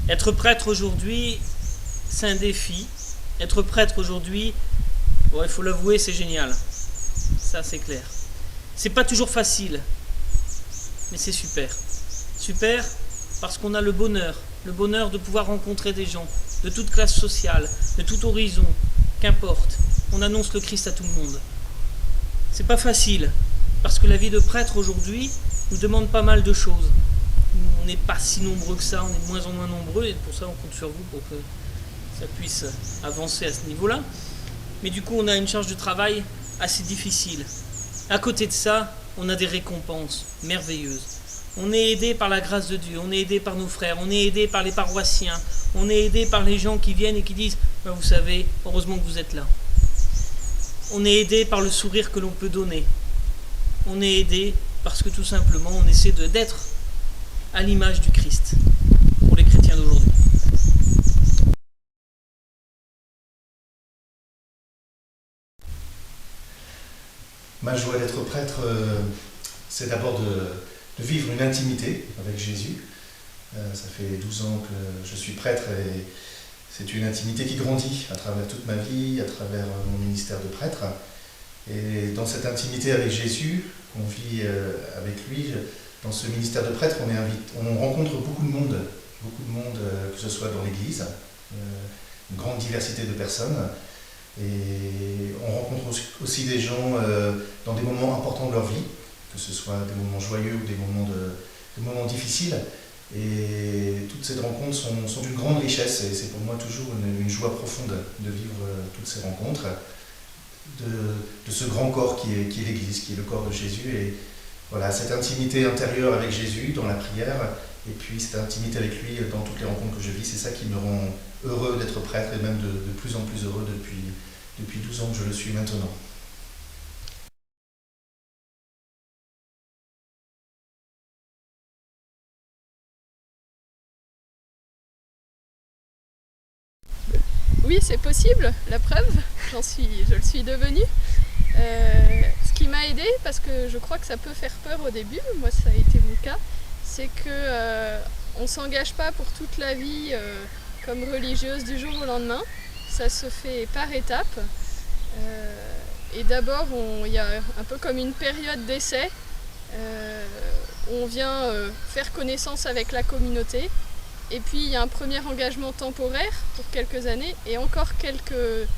Être prêtre aujourd'hui, c'est un défi. Être prêtre aujourd'hui, bon, il faut l'avouer, c'est génial. Ça, c'est clair. C'est pas toujours facile, mais c'est super. Super parce qu'on a le bonheur de pouvoir rencontrer des gens de toute classe sociale, de tout horizon, qu'importe. On annonce le Christ à tout le monde. C'est pas facile parce que la vie de prêtre aujourd'hui nous demande pas mal de choses. On n'est pas si nombreux que ça, on est de moins en moins nombreux et pour ça on compte sur vous pour que ça puisse avancer à ce niveau-là. Mais du coup on a une charge de travail assez difficile. À côté de ça, on a des récompenses merveilleuses. On est aidé par la grâce de Dieu, on est aidé par nos frères, on est aidé par les paroissiens, on est aidé par les gens qui viennent et qui disent ben, vous savez, heureusement que vous êtes là. On est aidé par le sourire que l'on peut donner. On est aidé parce que tout simplement on essaie d'être à l'image du Christ pour les chrétiens d'aujourd'hui. Ma joie d'être prêtre, c'est d'abord de vivre une intimité avec Jésus. Ça fait 12 ans que je suis prêtre et c'est une intimité qui grandit à travers toute ma vie, à travers mon ministère de prêtre. Et dans cette intimité avec Jésus, qu'on vit avec lui, dans ce ministère de prêtre, on rencontre beaucoup de monde, que ce soit dans l'Église, une grande diversité de personnes. Et on rencontre aussi des gens dans des moments importants de leur vie, que ce soit des moments joyeux ou des moments difficiles. Et toutes ces rencontres sont d'une grande richesse et c'est pour moi toujours une joie profonde de vivre toutes ces rencontres, de ce grand corps qui est l'Église, qui est le corps de Jésus. Et voilà, cette intimité intérieure avec Jésus dans la prière et puis cette intimité avec lui dans toutes les rencontres que je vis, c'est ça qui me rend heureux d'être prêtre et même de plus en plus heureux depuis 12 ans que je le suis maintenant. Oui, c'est possible, la preuve, je le suis devenue. Ce qui m'a aidée, parce que je crois que ça peut faire peur au début, moi ça a été mon cas, c'est que on ne s'engage pas pour toute la vie comme religieuse du jour au lendemain. Ça se fait par étapes. Et d'abord, il y a un peu comme une période d'essai. On vient faire connaissance avec la communauté. Et puis il y a un premier engagement temporaire pour quelques années et encore quelques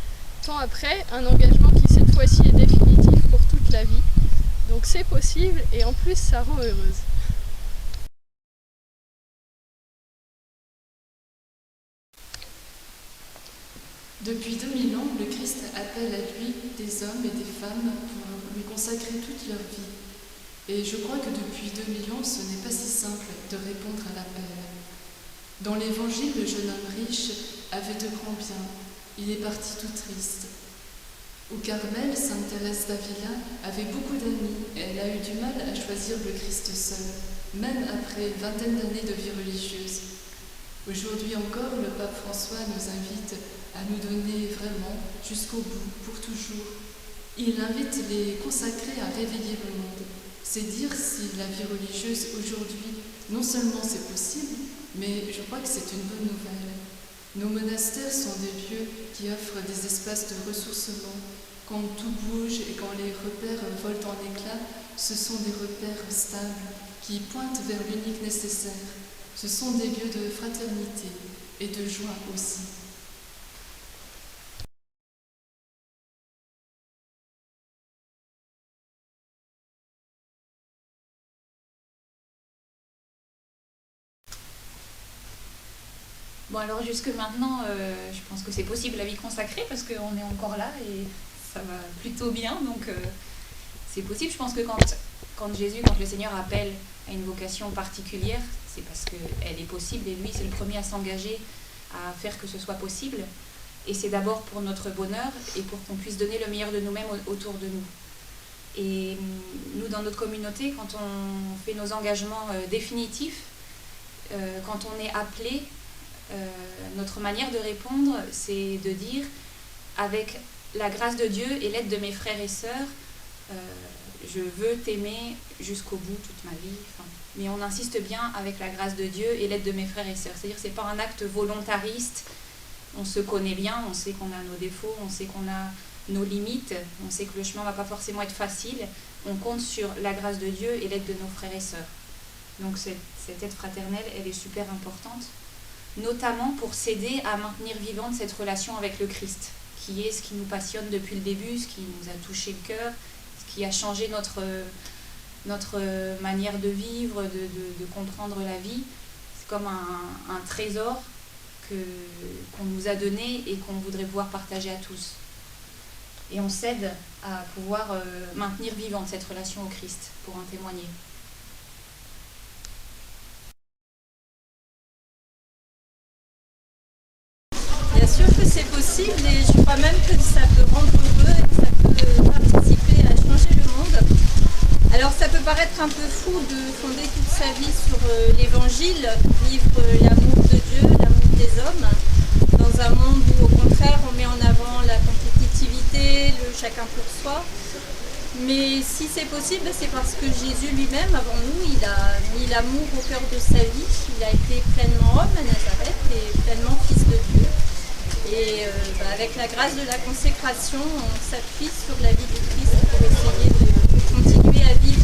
temps après, un engagement qui cette fois-ci est définitif pour toute la vie. Donc c'est possible et en plus ça rend heureuse. Depuis 2000 ans, le Christ appelle à lui des hommes et des femmes pour lui consacrer toute leur vie. Et je crois que depuis 2000 ans, ce n'est pas si simple de répondre à l'appel. Dans l'évangile, le jeune homme riche avait de grands biens. Il est parti tout triste. Au Carmel, sainte Thérèse d'Avila avait beaucoup d'amis et elle a eu du mal à choisir le Christ seul, même après une vingtaine d'années de vie religieuse. Aujourd'hui encore, le pape François nous invite à nous donner vraiment jusqu'au bout, pour toujours. Il invite les consacrés à réveiller le monde. C'est dire si la vie religieuse aujourd'hui, non seulement c'est possible, mais je crois que c'est une bonne nouvelle. Nos monastères sont des lieux qui offrent des espaces de ressourcement. Quand tout bouge et quand les repères volent en éclats, ce sont des repères stables qui pointent vers l'unique nécessaire. Ce sont des lieux de fraternité et de joie aussi. Bon alors jusque maintenant, je pense que c'est possible la vie consacrée parce qu'on est encore là et ça va plutôt bien, donc c'est possible. Je pense que quand le Seigneur appelle à une vocation particulière, c'est parce qu'elle est possible et lui c'est le premier à s'engager à faire que ce soit possible. Et c'est d'abord pour notre bonheur et pour qu'on puisse donner le meilleur de nous-mêmes autour de nous. Et nous dans notre communauté, quand on fait nos engagements définitifs, quand on est appelé, notre manière de répondre, c'est de dire avec la grâce de Dieu et l'aide de mes frères et sœurs, je veux t'aimer jusqu'au bout toute ma vie. Enfin, mais on insiste bien avec la grâce de Dieu et l'aide de mes frères et sœurs. C'est-à-dire que ce n'est pas un acte volontariste, on se connaît bien, on sait qu'on a nos défauts, on sait qu'on a nos limites, on sait que le chemin ne va pas forcément être facile, on compte sur la grâce de Dieu et l'aide de nos frères et sœurs. Donc cette aide fraternelle, elle est super importante, notamment pour s'aider à maintenir vivante cette relation avec le Christ, qui est ce qui nous passionne depuis le début, ce qui nous a touché le cœur, ce qui a changé notre manière de vivre, de comprendre la vie. C'est comme un trésor qu'on nous a donné et qu'on voudrait pouvoir partager à tous. Et on s'aide à pouvoir maintenir vivante cette relation au Christ, pour en témoigner. Bien sûr que c'est possible et je crois même que ça peut rendre heureux et que ça peut participer à changer le monde. Alors ça peut paraître un peu fou de fonder toute sa vie sur l'évangile, vivre l'amour de Dieu, l'amour des hommes, dans un monde où au contraire on met en avant la compétitivité, le chacun pour soi. Mais si c'est possible, c'est parce que Jésus lui-même, avant nous, il a mis l'amour au cœur de sa vie. Il a été pleinement homme à Nazareth et pleinement fils de Dieu. Et avec la grâce de la consécration, on s'appuie sur la vie du Christ pour essayer de continuer à vivre